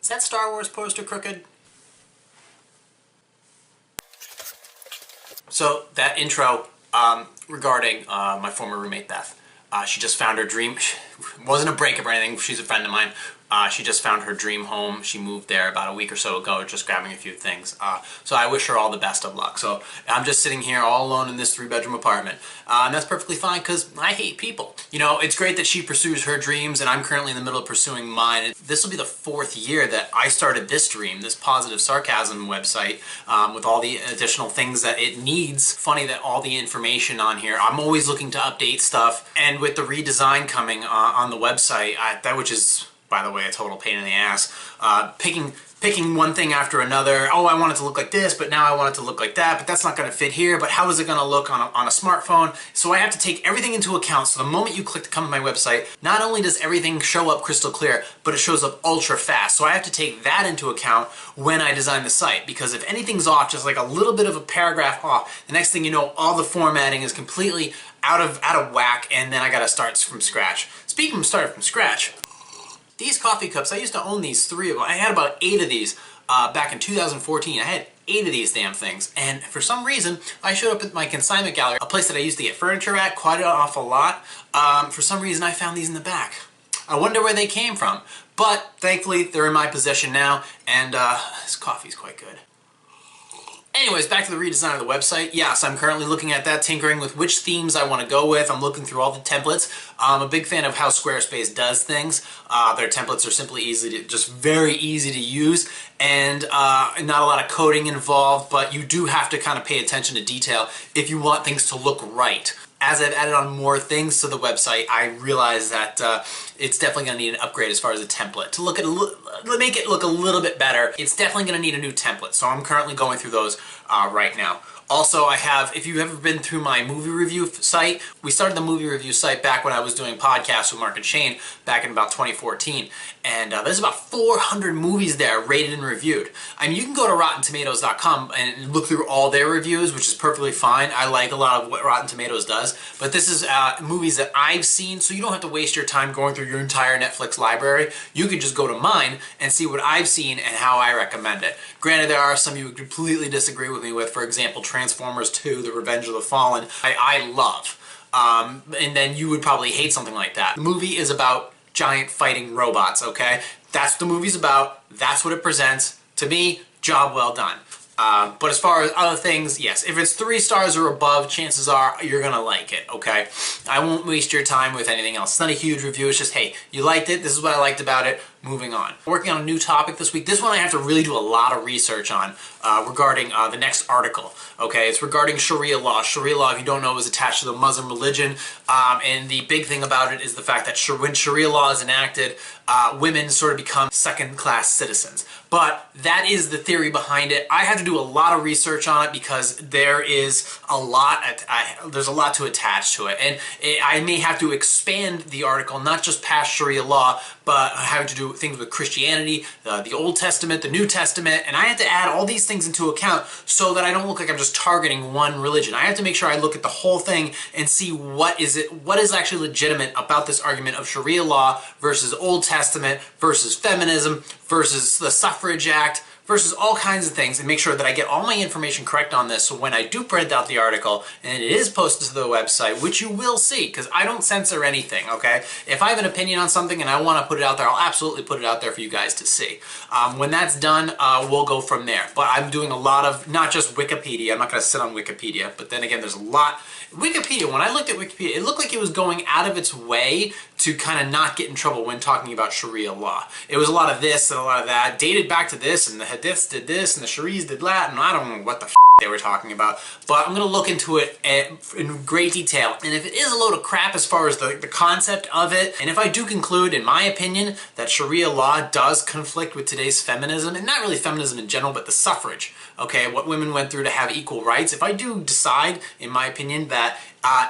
Is that Star Wars poster crooked? So that intro regarding my former roommate Beth. She just found her dream. It wasn't a breakup or anything. She's a friend of mine. She just found her dream home. She moved there about a week or so ago, just grabbing a few things. So I wish her all the best of luck. So I'm just sitting here all alone in this 3-bedroom apartment. And that's perfectly fine because I hate people. You know, it's great that she pursues her dreams and I'm currently in the middle of pursuing mine. This will be the 4th year that I started this dream, this Positive Sarcasm website, with all the additional things that it needs. Funny that all the information on here, I'm always looking to update stuff. And with the redesign coming on the website, that which is, by the way, a total pain in the ass. Picking one thing after another. Oh, I want it to look like this, but now I want it to look like that, but that's not going to fit here, but how is it going to look on a smartphone? So I have to take everything into account, so the moment you click to come to my website, not only does everything show up crystal clear, but it shows up ultra fast. So I have to take that into account when I design the site, because if anything's off, just like a little bit of a paragraph off, the next thing you know, all the formatting is completely out of whack, and then I got to start from scratch. Speaking of starting from scratch, these coffee cups, I used to own these 3 of them. I had about 8 of these back in 2014. I had 8 of these damn things. And for some reason, I showed up at my consignment gallery, a place that I used to get furniture at quite an awful lot. For some reason, I found these in the back. I wonder where they came from. But thankfully, they're in my possession now, and this coffee's quite good. Anyways, back to the redesign of the website. Yes, I'm currently looking at that, tinkering with which themes I want to go with. I'm looking through all the templates. I'm a big fan of how Squarespace does things. Their templates are simply just very easy to use, and not a lot of coding involved, but you do have to kind of pay attention to detail if you want things to look right. As I've added on more things to the website, I realize that it's definitely going to need an upgrade as far as a template. To make it look a little bit better, it's definitely going to need a new template. So I'm currently going through those right now. Also, I have, if you've ever been through my movie review site, we started the movie review site back when I was doing podcasts with Mark and Shane back in about 2014. And there's about 400 movies there rated and reviewed. I mean, you can go to RottenTomatoes.com and look through all their reviews, which is perfectly fine. I like a lot of what Rotten Tomatoes does. But this is movies that I've seen, so you don't have to waste your time going through your entire Netflix library. You can just go to mine and see what I've seen and how I recommend it. Granted, there are some you would completely disagree with me with. For example, Transformers 2, The Revenge of the Fallen, I love. And then you would probably hate something like that. The movie is about giant fighting robots, okay? That's what the movie's about. That's what it presents. To me, job well done. But as far as other things, yes, if it's 3 stars or above, chances are you're gonna like it, okay? I won't waste your time with anything else. It's not a huge review, it's just, hey, you liked it, this is what I liked about it, moving on. Working on a new topic this week. This one I have to really do a lot of research on regarding the next article, okay? It's regarding Sharia law. Sharia law, if you don't know, is attached to the Muslim religion, and the big thing about it is the fact that when Sharia law is enacted, women sort of become second-class citizens. But that is the theory behind it. I had to do a lot of research on it because there is a lot, there's a lot to attach to it. And I may have to expand the article, not just past Sharia law, but having to do things with Christianity, the Old Testament, the New Testament, and I have to add all these things into account so that I don't look like I'm just targeting one religion. I have to make sure I look at the whole thing and see what is actually legitimate about this argument of Sharia law versus Old Testament versus feminism versus the Suffrage Act versus all kinds of things, and make sure that I get all my information correct on this, so when I do print out the article and it is posted to the website, which you will see, because I don't censor anything, okay? If I have an opinion on something and I want to put it out there, I'll absolutely put it out there for you guys to see. When that's done, we'll go from there. But I'm doing a lot of, not just Wikipedia, I'm not going to sit on Wikipedia, but then again, there's a lot. Wikipedia, when I looked at Wikipedia, it looked like it was going out of its way to kind of not get in trouble when talking about Sharia law. It was a lot of this and a lot of that, dated back to this, and the Hadiths did this, and the Sharis did that, and I don't know what the they were talking about. But I'm going to look into it in great detail. And if it is a load of crap as far as the concept of it, and if I do conclude, in my opinion, that Sharia law does conflict with today's feminism, and not really feminism in general, but the suffrage, okay, what women went through to have equal rights, if I do decide, in my opinion, that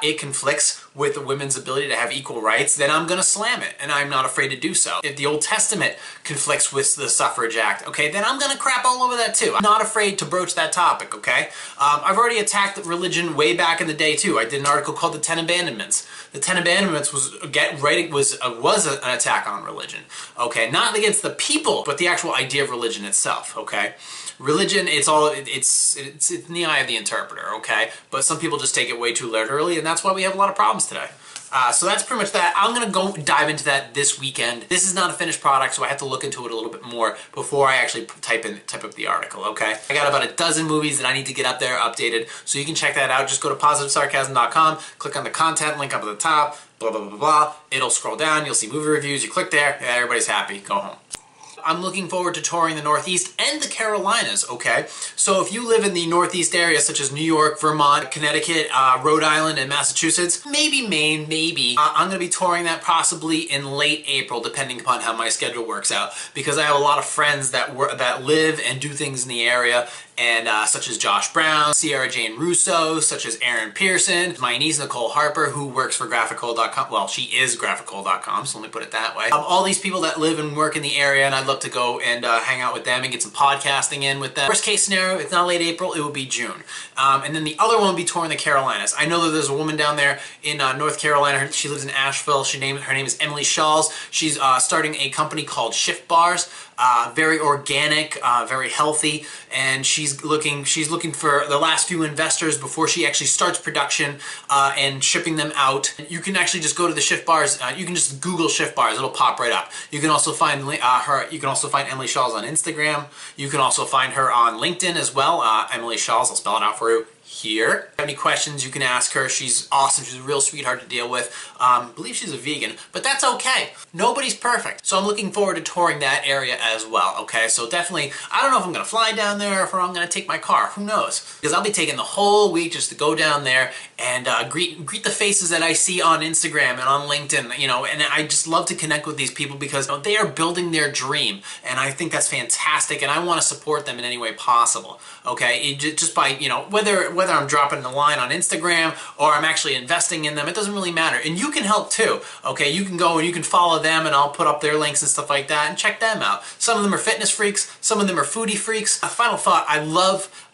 it conflicts with women's ability to have equal rights, then I'm going to slam it, and I'm not afraid to do so. If the Old Testament conflicts with the Suffrage Act, okay, then I'm going to crap all over that too. I'm not afraid to broach that topic, okay? I've already attacked religion way back in the day too. I did an article called The 10 Abandonments. The 10 Abandonments was an attack on religion, okay? Not against the people, but the actual idea of religion itself, okay? Religion, it's in the eye of the interpreter, okay? But some people just take it way too literally, and that's why we have a lot of problems today. So that's pretty much that. I'm going to go dive into that this weekend. This is not a finished product, so I have to look into it a little bit more before I actually type up the article, okay? I got about a dozen movies that I need to get up there updated, so you can check that out. Just go to positivesarcasm.com, click on the content link up at the top, blah, blah, blah, blah. It'll scroll down, you'll see movie reviews, you click there, yeah, everybody's happy, go home. I'm looking forward to touring the Northeast and the Carolinas, okay? So if you live in the Northeast area, such as New York, Vermont, Connecticut, Rhode Island, and Massachusetts, maybe Maine, maybe, I'm going to be touring that possibly in late April, depending upon how my schedule works out, because I have a lot of friends that live and do things in the area, and such as Josh Brown, Sierra Jane Russo, such as Aaron Pearson, my niece Nicole Harper, who works for Graphical.com. Well, she is Graphical.com, so let me put it that way. All these people that live and work in the area, and I'd love to go and hang out with them and get some podcasting in with them. Worst case scenario, it's not late April, it will be June. And then the other one will be touring the Carolinas. I know that there's a woman down there in North Carolina. She lives in Asheville. Her name is Emily Shawls. She's starting a company called Shift Bars. Very organic, very healthy, and she's looking for the last few investors before she actually starts production and shipping them out. You can actually just go to the Shift Bars. You can just Google Shift Bars; it'll pop right up. You can also find her. You can also find Emily Shawls on Instagram. You can also find her on LinkedIn as well. Emily Shawls. I'll spell it out for you here. If you have any questions, you can ask her. She's awesome. She's a real sweetheart to deal with. I believe she's a vegan, but that's okay. Nobody's perfect. So I'm looking forward to touring that area as well, okay? So definitely, I don't know if I'm going to fly down there or if I'm going to take my car. Who knows? Because I'll be taking the whole week just to go down there and greet the faces that I see on Instagram and on LinkedIn, you know, and I just love to connect with these people because, you know, they are building their dream, and I think that's fantastic, and I want to support them in any way possible, okay? Just by, you know, whether I'm dropping the line on Instagram or I'm actually investing in them, it doesn't really matter. And you can help too, okay? You can go and you can follow them, and I'll put up their links and stuff like that, and check them out. Some of them are fitness freaks, some of them are foodie freaks. A final thought,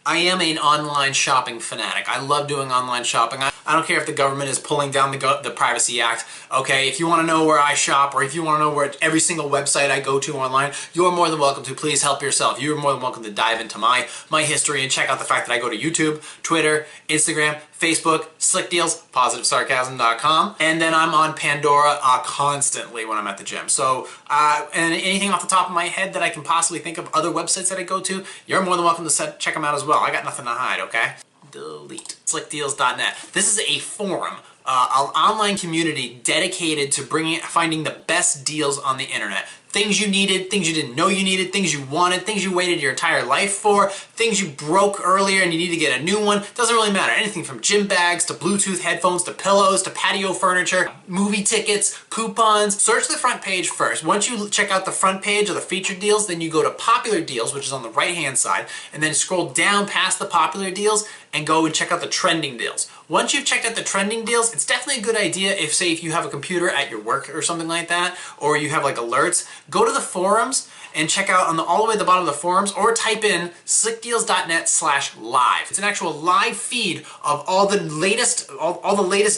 I am an online shopping fanatic. I love doing online shopping. I don't care if the government is pulling down the Privacy Act, okay? If you want to know where I shop, or if you want to know where every single website I go to online, you're more than welcome to. Please help yourself. You're more than welcome to dive into my history and check out the fact that I go to YouTube, Twitter, Instagram, Facebook, Slick Deals, positivesarcasm.com, and then I'm on Pandora constantly when I'm at the gym. So, and anything off the top of my head that I can possibly think of, other websites that I go to, you're more than welcome to check them out as well. I got nothing to hide, okay? Delete. Slickdeals.net. This is a forum, an online community dedicated to finding the best deals on the internet. Things you needed, things you didn't know you needed, things you wanted, things you waited your entire life for, things you broke earlier and you need to get a new one. Doesn't really matter. Anything from gym bags to Bluetooth headphones to pillows to patio furniture, movie tickets, coupons. Search the front page first. Once you check out the front page of the featured deals, then you go to popular deals, which is on the right hand side, and then scroll down past the popular deals and go and check out the trending deals. Once you've checked out the trending deals, it's definitely a good idea if you have a computer at your work or something like that, or you have like alerts, go to the forums and check out all the way at the bottom of the forums, or type in slickdeals.net/live. It's an actual live feed of all the latest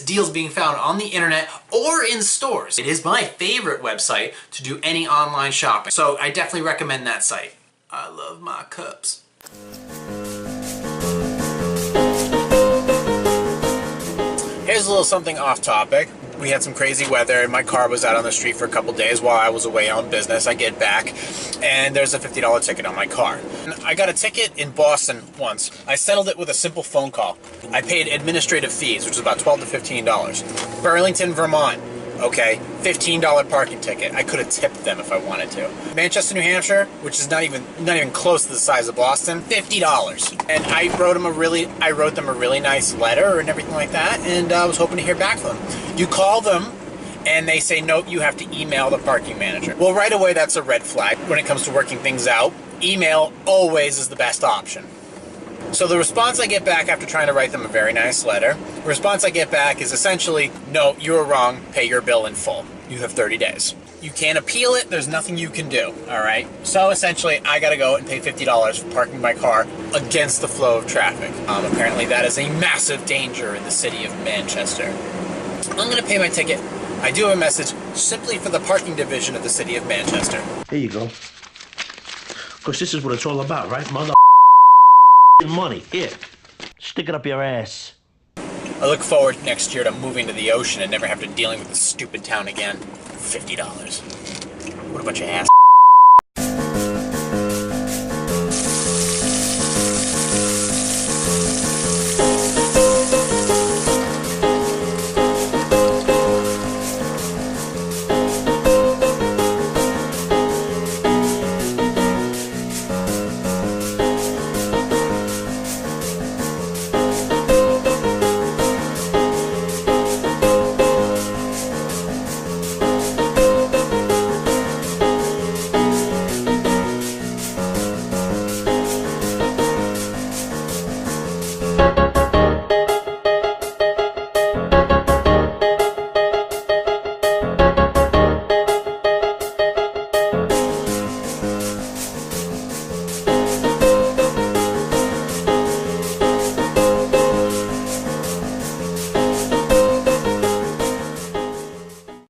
deals being found on the internet or in stores. It is my favorite website to do any online shopping, so I definitely recommend that site. I love my cups. Here's a little something off topic. We had some crazy weather and my car was out on the street for a couple days while I was away on business. I get back and there's a $50 ticket on my car. I got a ticket in Boston once. I settled it with a simple phone call. I paid administrative fees, which was about $12 to $15. Burlington, Vermont. Okay, $15 parking ticket. I could have tipped them if I wanted to. Manchester, New Hampshire, which is not even close to the size of Boston, $50. And I wrote them a really nice letter and everything like that, and I was hoping to hear back from them. You call them, and they say, nope, you have to email the parking manager. Well, right away, that's a red flag when it comes to working things out. Email always is the best option. So the response I get back after trying to write them a very nice letter, the response I get back is essentially, no, you were wrong, pay your bill in full. You have 30 days. You can't appeal it, there's nothing you can do, alright? So essentially, I gotta go and pay $50 for parking my car against the flow of traffic. Apparently that is a massive danger in the city of Manchester. I'm gonna pay my ticket. I do have a message simply for the parking division of the city of Manchester. Here you go. Because this is what it's all about, right? Mother money. Here. Stick it up your ass. I look forward next year to moving to the ocean and never have to dealing with this stupid town again. $50. What a bunch of ass.